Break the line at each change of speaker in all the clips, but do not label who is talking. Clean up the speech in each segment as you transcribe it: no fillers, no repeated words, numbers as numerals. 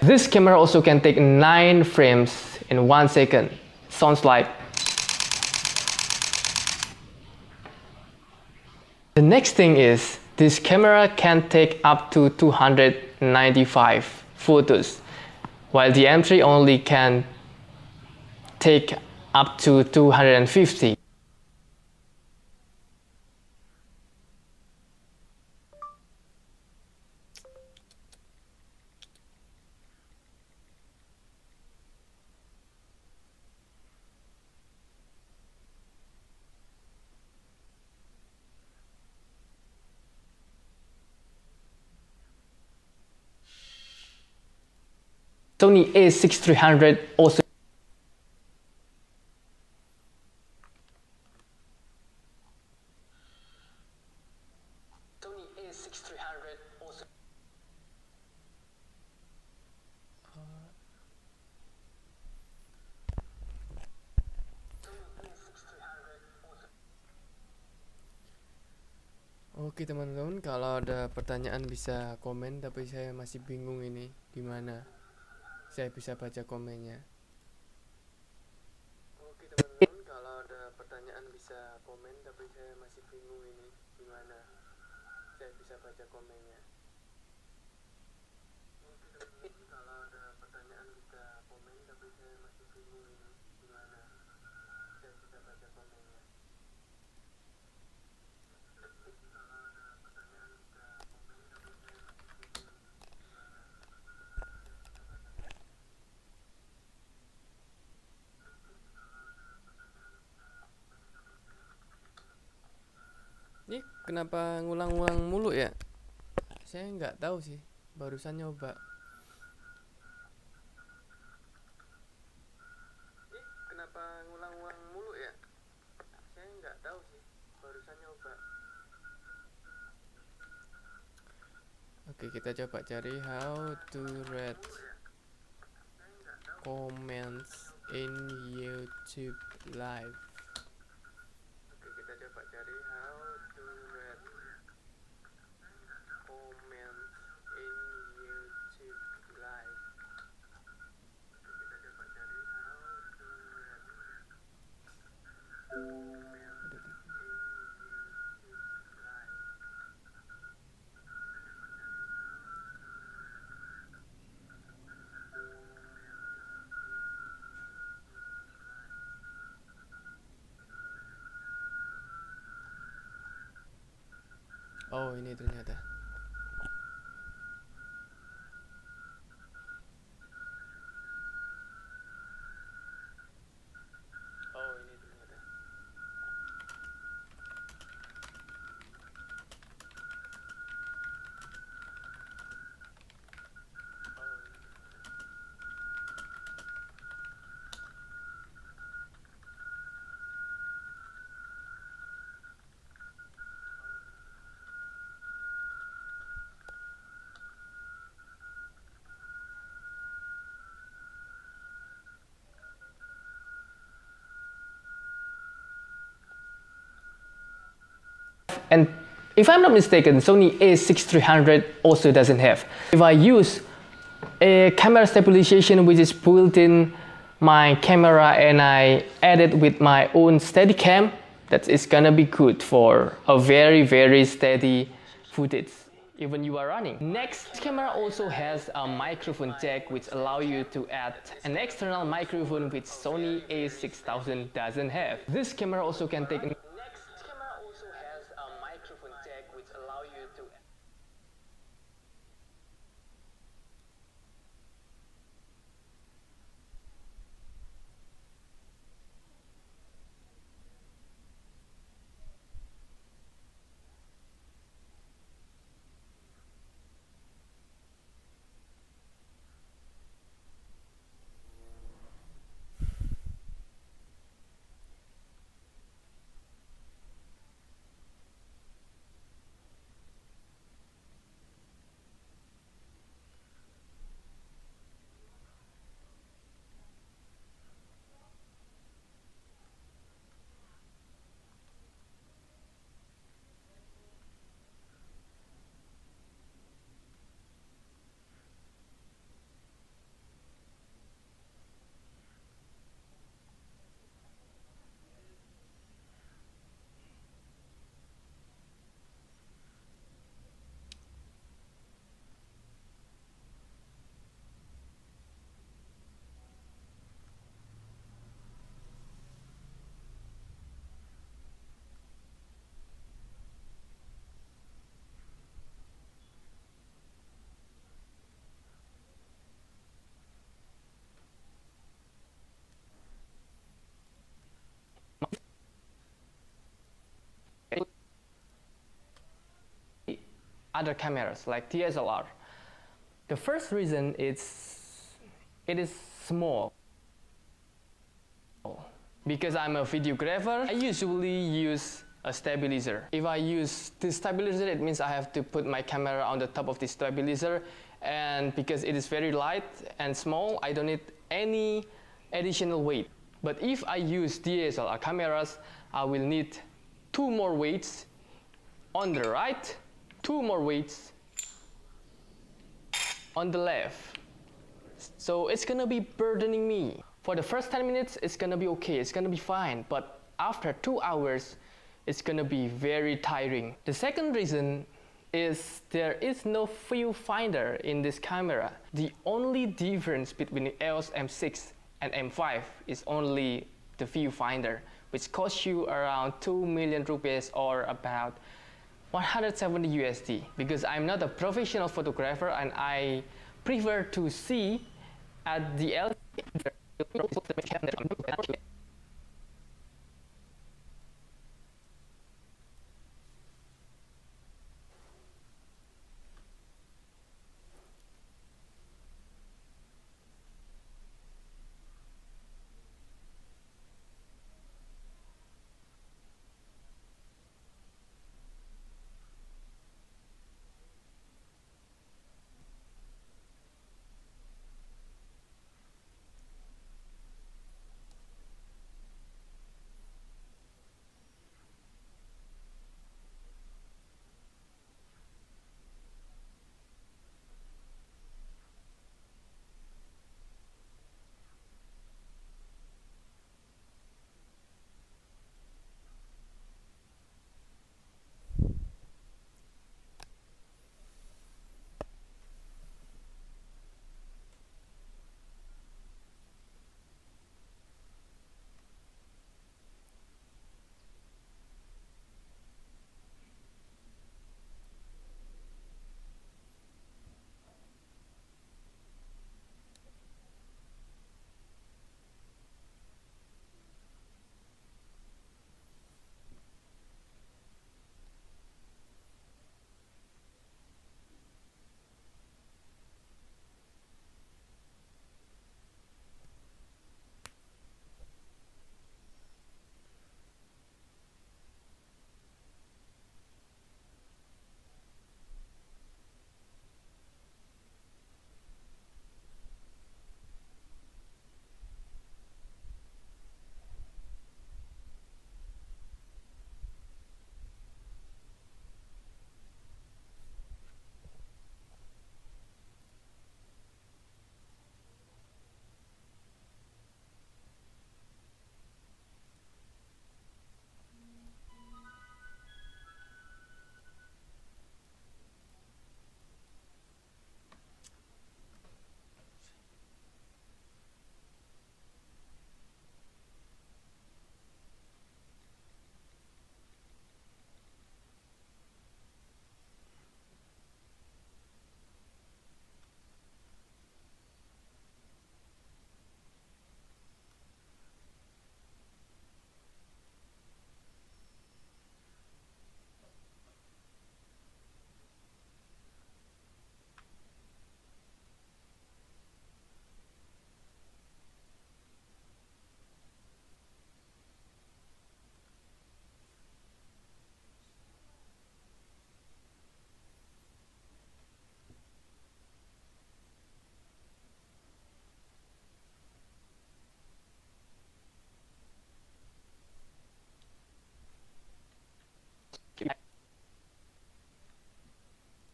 This camera also can take 9 frames in 1 second. Sounds like. The next thing is, this camera can take up to 295 photos, while the M3 only can take up to 250. Sony a6300 also Oke teman-teman, kalau ada pertanyaan bisa komen, tapi saya masih bingung ini gimana saya bisa baca komennya. Oke teman-teman, kalau ada pertanyaan bisa komen, tapi saya masih bingung ini gimana saya bisa baca komennya. Oke teman-teman, kalau ada pertanyaan bisa komen, tapi saya masih bingung ini gimana saya bisa baca komennya. Ini kenapa ngulang-ngulang mulu ya? Saya nggak tahu sih, barusan nyoba. Ini kenapa ngulang-ngulang mulu ya? Saya nggak tahu sih, barusan nyoba. Oke, kita coba cari how to read comments in YouTube Live. Oke, kita coba cari how to read comments in YouTube Live. Oke, kita coba cari how to read comments in YouTube Live. Oh, ini ternyata. Oh, ini ternyata. And if I'm not mistaken, Sony a6300 also doesn't have. If I use a camera stabilization which is built in my camera and I add it with my own Steadicam, that is gonna be good for a very steady footage even you are running. Next, this camera also has a microphone jack which allow you to add an external microphone which Sony a6000 doesn't have. This camera also can take which allow you to other cameras like DSLR. The first reason is it is small. Because I'm a videographer, I usually use a stabilizer. If I use this stabilizer, it means I have to put my camera on the top of the stabilizer, and because it is very light and small, I don't need any additional weight. But if I use DSLR cameras, I will need 2 more weights on the right, 2 more weights on the left. So it's gonna be burdening me. For the first 10 minutes, it's gonna be okay, it's gonna be fine. But after 2 hours, it's gonna be very tiring. The second reason is there is no viewfinder in this camera. The only difference between the EOS M6 and M5 is only the viewfinder, which costs you around 2 million rupees or about 170 USD. Because I'm not a professional photographer and I prefer to see at the LCD.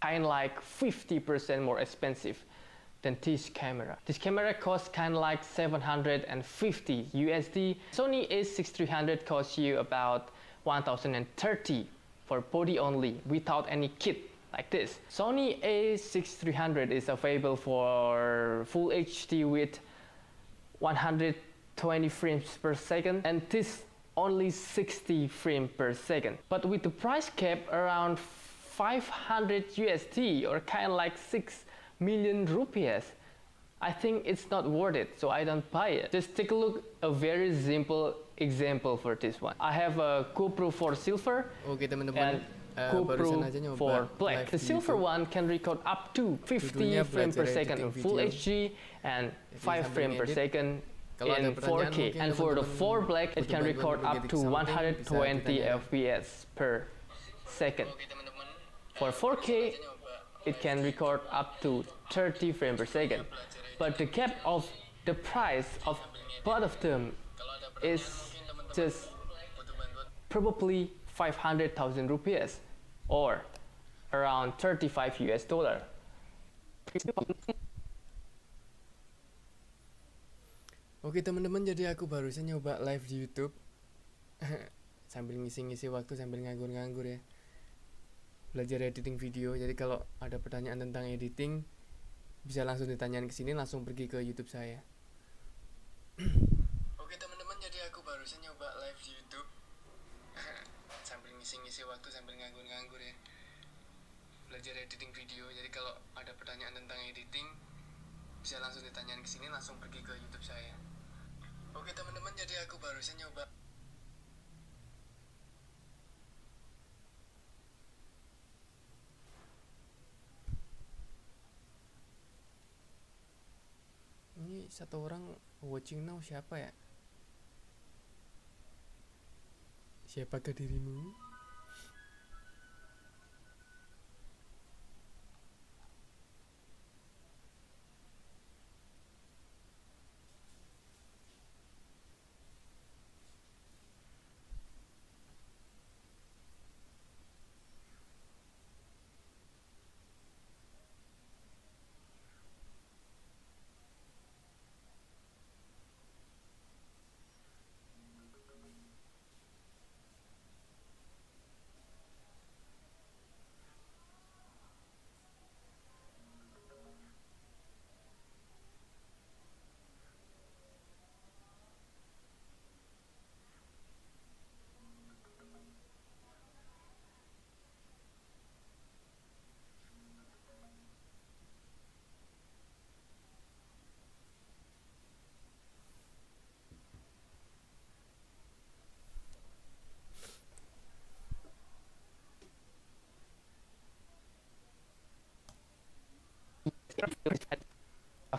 Kind of like 50% more expensive than this camera. This camera costs kind of like 750 USD. Sony a6300 costs you about 1030 for body only without any kit like this. Sony a6300 is available for full HD with 120 frames per second, and this only 60 frames per second. But with the price cap around 500 USD or kind of like 6 million rupees, I think it's not worth it, so I don't buy it. Just take a look, a very simple example for this one. I have a GoPro 4 Silver,
Oke teman-teman,
and GoPro for black. The silver one can record up to 50 frames per second in Full HD and 5 frames per second in 4K. And for the 4 black, it can record up to 120 FPS per second. For 4K, it can record up to 30 frames per second. But the gap of the price of both of them is just probably 500,000 rupiahs or around 35 US dollar.
Oke teman-teman, jadi aku barusan nyoba live di YouTube sambil ngisi-ngisi waktu, sambil nganggur-nganggur ya, belajar editing video. Jadi kalau ada pertanyaan tentang editing bisa langsung ditanyain ke sini, langsung pergi ke YouTube saya. Oke teman-teman, jadi aku barusan nyoba live di YouTube sambil ngisi-ngisi waktu, sambil nganggur-nganggur ya, belajar editing video. Jadi kalau ada pertanyaan tentang editing bisa langsung ditanyain ke sini, langsung pergi ke YouTube saya. Oke teman-teman, jadi aku barusan nyoba. Ini satu orang watching now, siapa ya? Siapakah dirimu?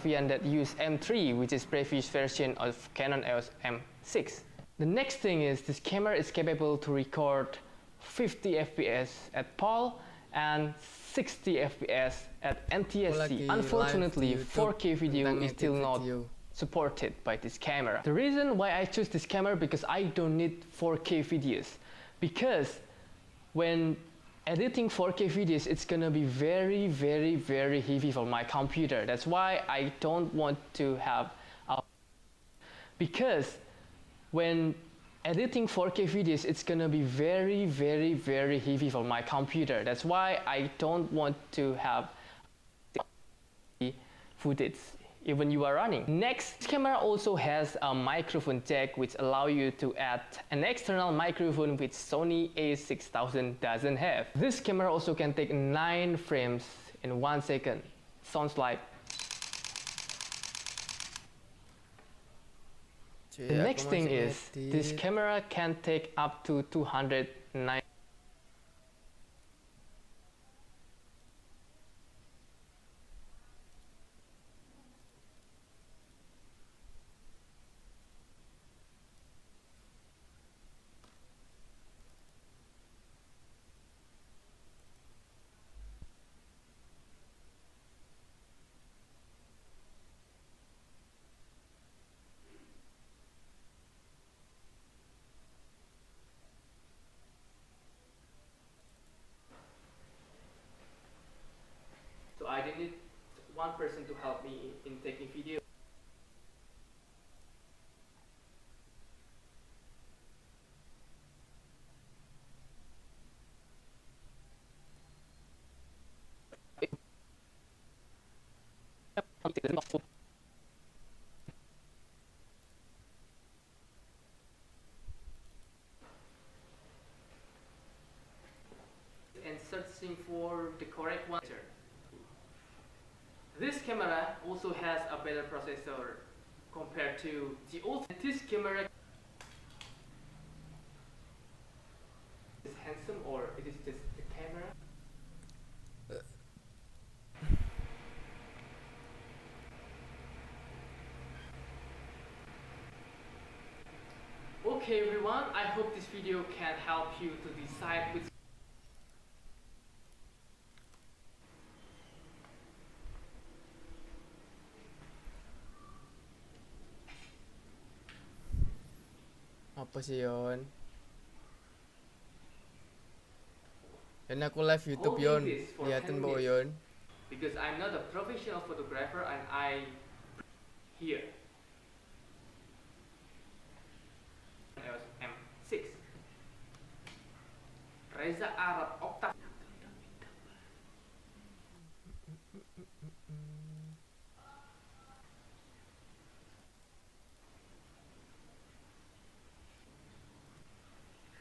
That use M3, which is previous version of Canon EOS M6. The next thing is this camera is capable to record 50 FPS at PAL and 60 FPS at NTSC. Unfortunately, 4K video is still not supported by this camera. The reason why I choose this camera because I don't need 4K videos, because when editing 4K videos, it's gonna be very heavy for my computer. That's why I don't want to have a, because when editing 4K videos, it's gonna be very heavy for my computer. That's why I don't want to have footage even you are running. Next, this camera also has a microphone jack which allow you to add an external microphone which Sony a6000 doesn't have. This camera also can take 9 frames in 1 second. Sounds like. The next thing is this camera can take up to 209. So I need one person to help me in taking video. And searching for the correct one. This camera also has a better processor compared to the old. This camera is handsome or it is just Okay everyone, I hope this video can help you to decide which
Apa sih Yon? Dan aku live YouTube
Holding
Yon.
this for
Liatin
10
Mbak
minutes.
Yon.
because I'm not a professional photographer and I here M6 Reza Arab Octave.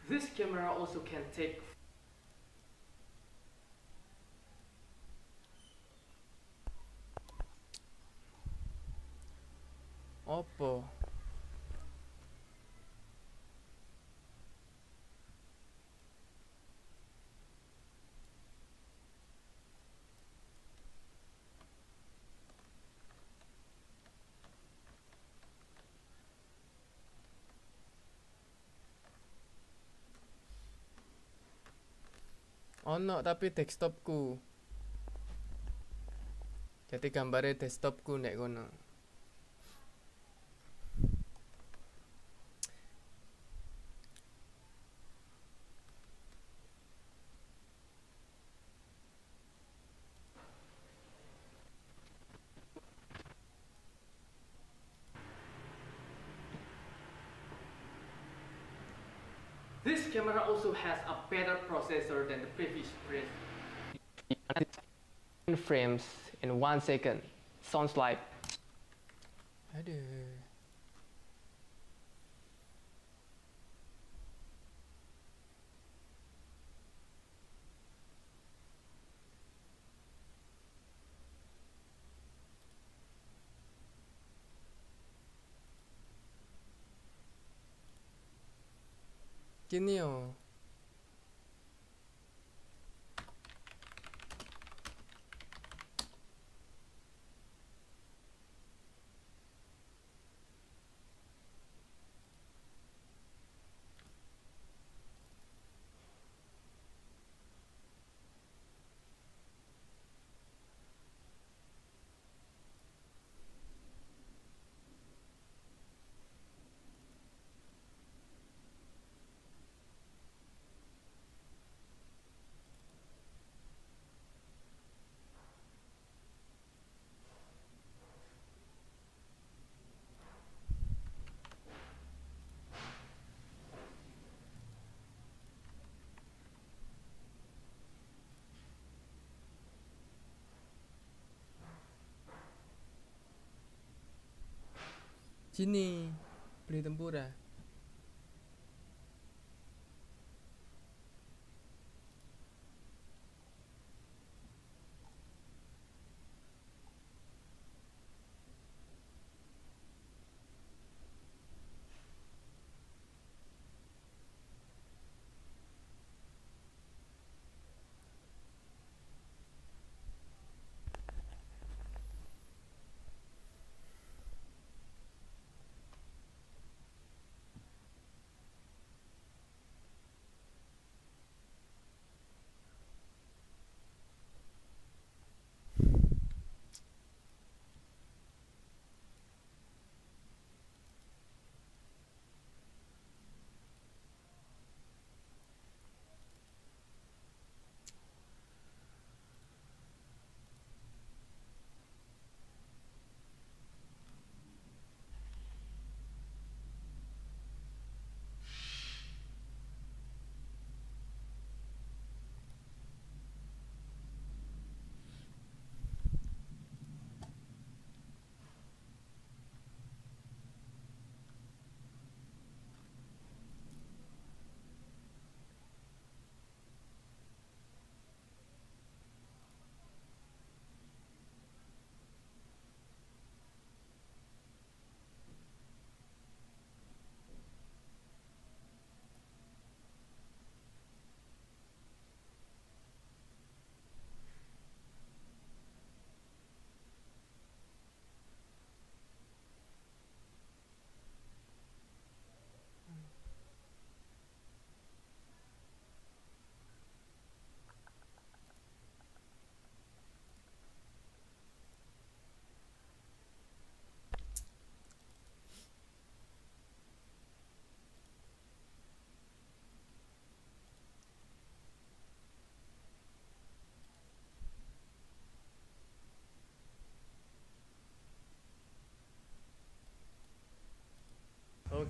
This camera also can take
Apa? Ono tapi desktopku. Jadi gambarnya desktopku nek kono.
This camera also has a better processor than the previous frames in 1 second. Sounds like
Aduh. Gini yo. Sini. Beli tempura.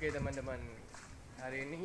Oke teman-teman, hari ini